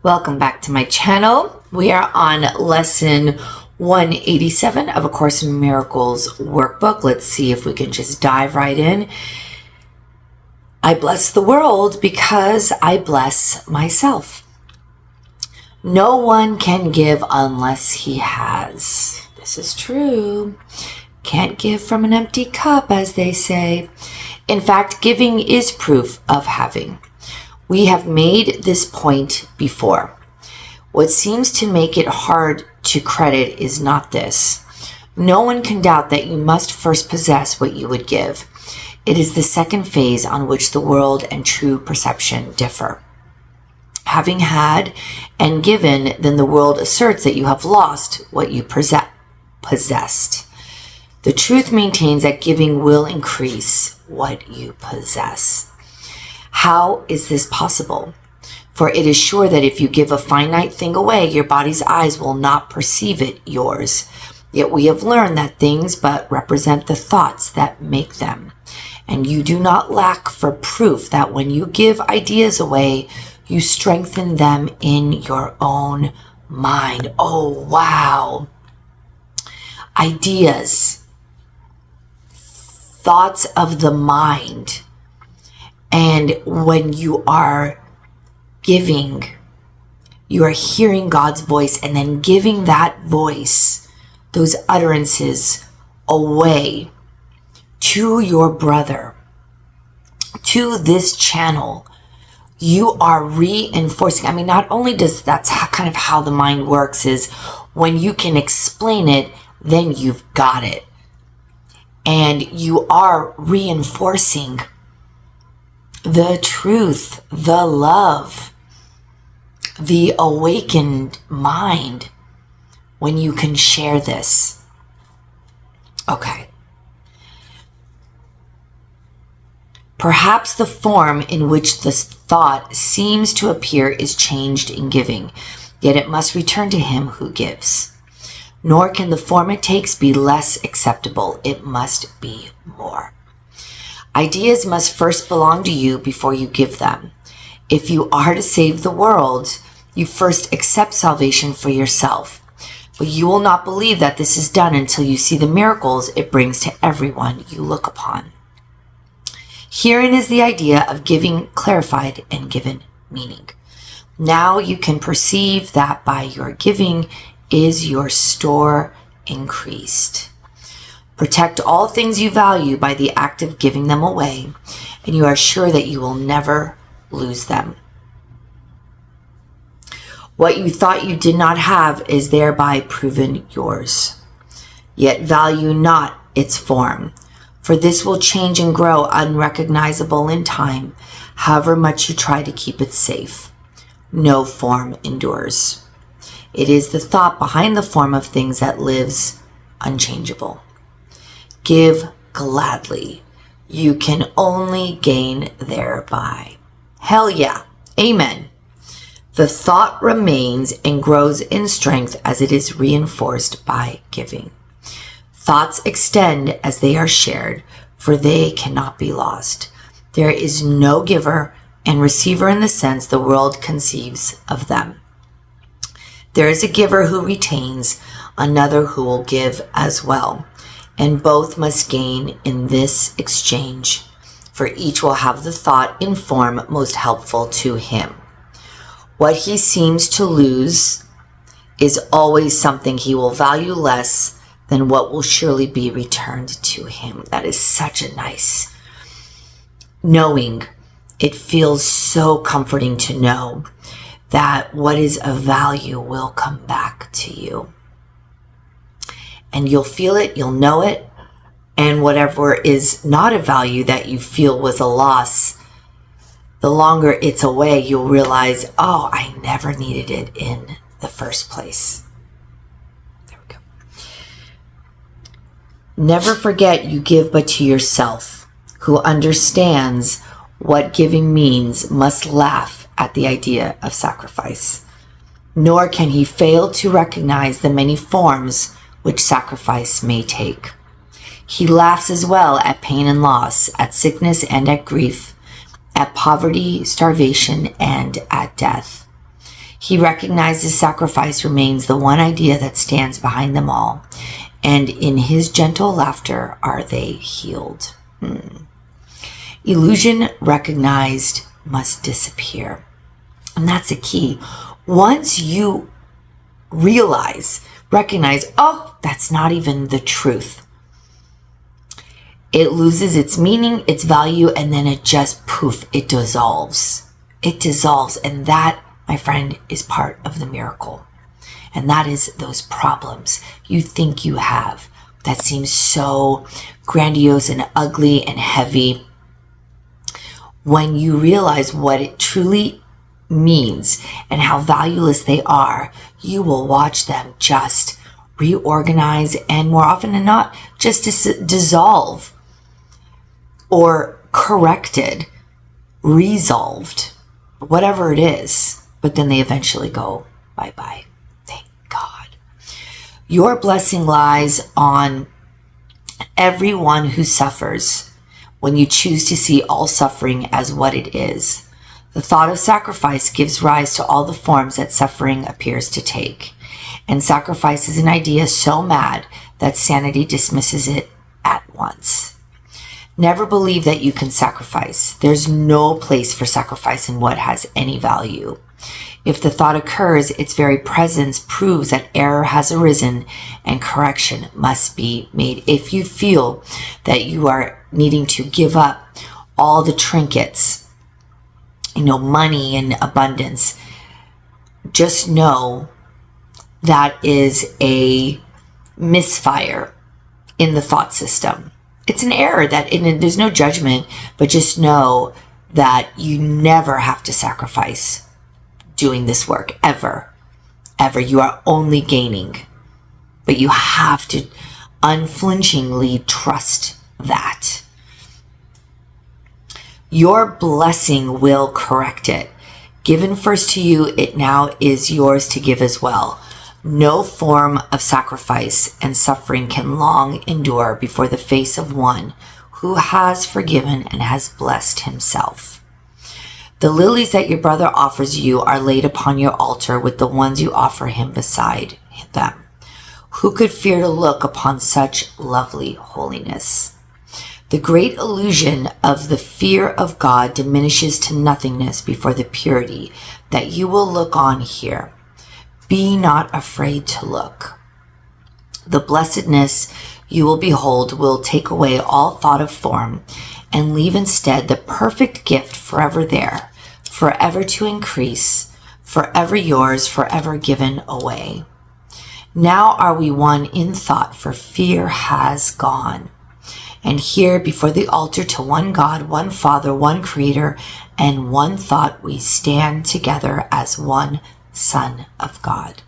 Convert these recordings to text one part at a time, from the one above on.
Welcome back to my channel. We are on lesson 187 of A Course in Miracles workbook. Let's see if we can just dive right in. I bless the world because I bless myself. No one can give unless he has. This is true. Can't give from an empty cup, as they say. In fact, giving is proof of having. We have made this point before. What seems to make it hard to credit is not this. No one can doubt that you must first possess what you would give. It is the second phase on which the world and true perception differ. Having had and given, then the world asserts that you have lost what you possessed. The truth maintains that giving will increase what you possess. How is this possible? For it is sure that if you give a finite thing away, your body's eyes will not perceive it yours. Yet we have learned that things but represent the thoughts that make them. And you do not lack for proof that when you give ideas away, you strengthen them in your own mind. Oh, wow. Ideas. Thoughts of the mind. And when you are giving, you are hearing God's voice and then giving that voice, those utterances away to your brother, to this channel. You are reinforcing. Not only does that's kind of how the mind works, is when you can explain it, then you've got it. And you are reinforcing the truth, the love, the awakened mind when you can share this. Okay. Perhaps the form in which this thought seems to appear is changed in giving, yet it must return to him who gives. Nor can the form it takes be less acceptable. It must be more. Ideas must first belong to you before you give them. If you are to save the world, you first accept salvation for yourself. But you will not believe that this is done until you see the miracles it brings to everyone you look upon. Herein is the idea of giving clarified and given meaning. Now you can perceive that by your giving is your store increased. Protect all things you value by the act of giving them away, and you are sure that you will never lose them. What you thought you did not have is thereby proven yours. Yet value not its form, for this will change and grow unrecognizable in time, however much you try to keep it safe. No form endures. It is the thought behind the form of things that lives unchangeable. Give gladly. You can only gain thereby. Hell yeah. Amen. The thought remains and grows in strength as it is reinforced by giving. Thoughts extend as they are shared, for they cannot be lost. There is no giver and receiver in the sense the world conceives of them. There is a giver who retains, another who will give as well. And both must gain in this exchange, for each will have the thought in form most helpful to him. What he seems to lose is always something he will value less than what will surely be returned to him. That is such a nice knowing. It feels so comforting to know that what is of value will come back to you. And you'll feel it, you'll know it, and whatever is not of value that you feel was a loss, the longer it's away, you'll realize, oh, I never needed it in the first place. There we go. Never forget you give but to yourself. Who understands what giving means must laugh at the idea of sacrifice. Nor can he fail to recognize the many forms which sacrifice may take. He laughs as well at pain and loss, at sickness and at grief, at poverty, starvation, and at death. He recognizes sacrifice remains the one idea that stands behind them all, and in his gentle laughter are they healed. Illusion recognized must disappear. And that's a key. Once you recognize, oh, that's not even the truth, it loses its meaning, its value, and then it just poof, it dissolves. It dissolves. And that, my friend, is part of the miracle. And that is those problems you think you have that seems so grandiose and ugly and heavy. When you realize what it truly means and how valueless they are, you will watch them just reorganize, and more often than not, just dissolve or corrected, resolved, whatever it is. But then they eventually go bye-bye. Thank God. Your blessing lies on everyone who suffers when you choose to see all suffering as what it is. The thought of sacrifice gives rise to all the forms that suffering appears to take. And sacrifice is an idea so mad that sanity dismisses it at once. Never believe that you can sacrifice. There's no place for sacrifice in what has any value. If the thought occurs, its very presence proves that error has arisen and correction must be made. If you feel that you are needing to give up all the trinkets, money and abundance, just know that is a misfire in the thought system. It's an error there's no judgment, but just know that you never have to sacrifice doing this work, ever. You are only gaining, but you have to unflinchingly trust that. Your blessing will correct it. Given first to you, it now is yours to give as well. No form of sacrifice and suffering can long endure before the face of one who has forgiven and has blessed himself. The lilies that your brother offers you are laid upon your altar with the ones you offer him beside them. Who could fear to look upon such lovely holiness? The great illusion of the fear of God diminishes to nothingness before the purity that you will look on here. Be not afraid to look. The blessedness you will behold will take away all thought of form and leave instead the perfect gift forever there, forever to increase, forever yours, forever given away. Now are we one in thought, for fear has gone. And here before the altar to one God, one Father, one Creator, and one thought we stand together as one Son of God.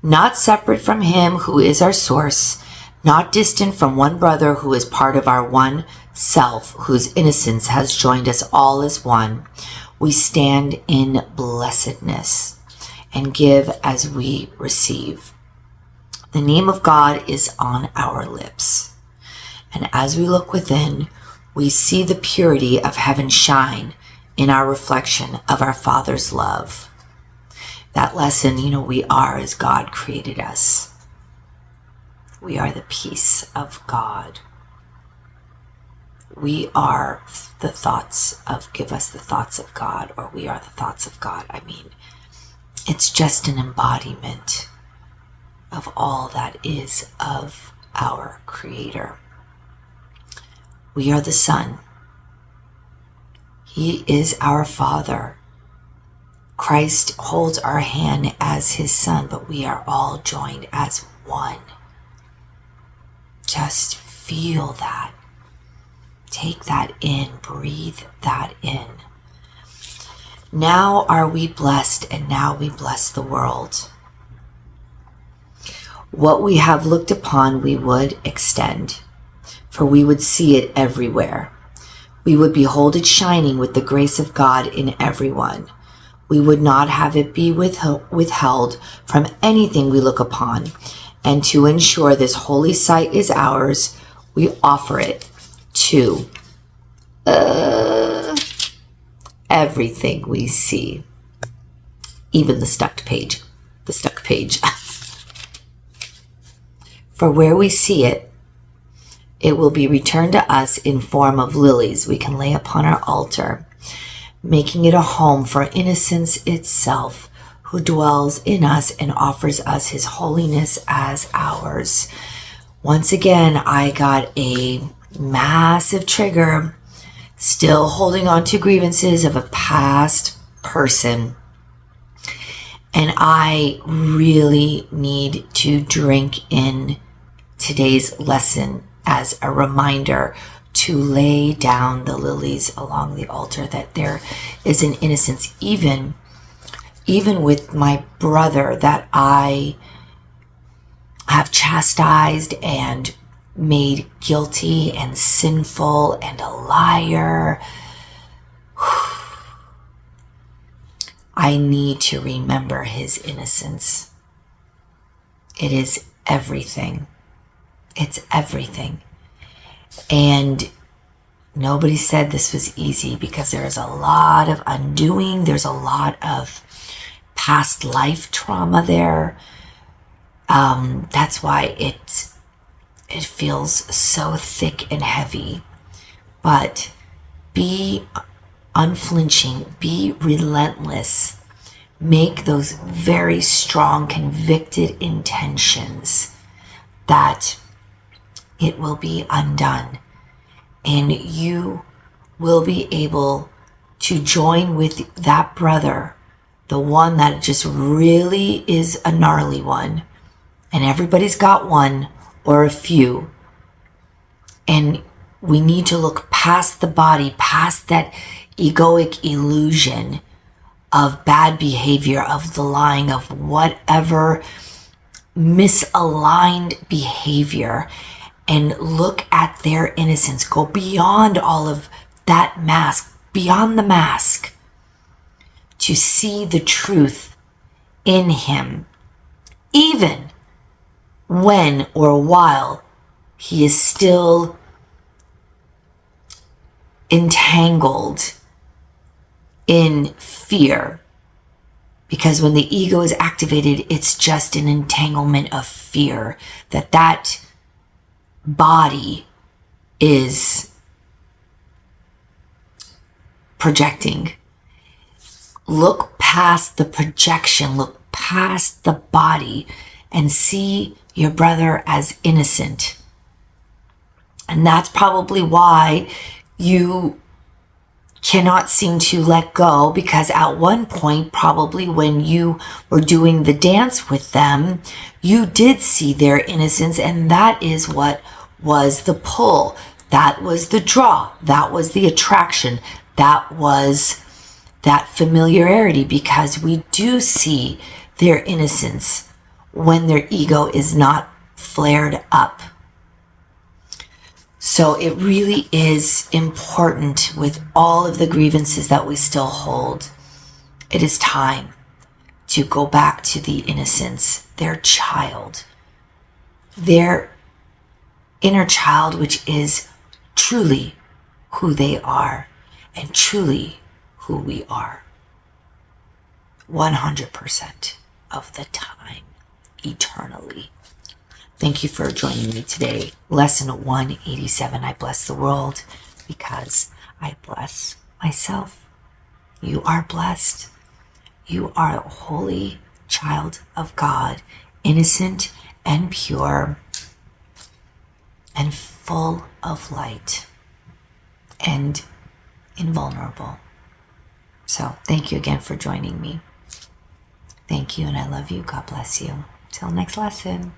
Not separate from him who is our source, not distant from one brother who is part of our one self, whose innocence has joined us all as one. We stand in blessedness and give as we receive. The name of God is on our lips. And as we look within, we see the purity of heaven shine in our reflection of our Father's love. That lesson, we are as God created us. We are the peace of God. We are the thoughts of, give us the thoughts of God, or we are the thoughts of God. It's just an embodiment of all that is of our Creator. We are the Son. He is our Father. Christ holds our hand as his Son, but we are all joined as one. Just feel that. Take that in. Breathe that in. Now are we blessed, and now we bless the world. What we have looked upon we would extend, for we would see it everywhere. We would behold it shining with the grace of God in everyone. We would not have it be withheld from anything we look upon. And to ensure this holy sight is ours, we offer it to everything we see. even the stuck page. For where we see it, it will be returned to us in form of lilies we can lay upon our altar, making it a home for innocence itself, who dwells in us and offers us his holiness as ours. Once again, I got a massive trigger, still holding on to grievances of a past person. And I really need to drink in today's lesson as a reminder to lay down the lilies along the altar, that there is an innocence, even with my brother that I have chastised and made guilty and sinful and a liar. I need to remember his innocence. It is everything. It's everything. And nobody said this was easy, because there is a lot of undoing. There's a lot of past life trauma there. That's why it feels so thick and heavy. But be unflinching, be relentless, make those very strong, convicted intentions that it will be undone, and you will be able to join with that brother, the one that just really is a gnarly one, and everybody's got one or a few, and we need to look past the body, past that egoic illusion of bad behavior, of the lying, of whatever misaligned behavior, and look at their innocence. Go beyond all of that mask, beyond the mask, to see the truth in him, even when or while he is still entangled in fear. Because when the ego is activated, it's just an entanglement of fear that body is projecting. Look past the projection, look past the body, and see your brother as innocent. And that's probably why you cannot seem to let go, because at one point, probably when you were doing the dance with them, you did see their innocence, and that is what was the pull. That was the draw. That was the attraction. That was that familiarity, because we do see their innocence when their ego is not flared up. So it really is important, with all of the grievances that we still hold, it is time to go back to the innocence, their child, their inner child, which is truly who they are and truly who we are. 100% of the time, eternally. Thank you for joining me today. Lesson 187. I bless the world because I bless myself. You are blessed. You are a holy child of God, innocent and pure and full of light and invulnerable. So thank you again for joining me. Thank you, and I love you. God bless you. Till next lesson.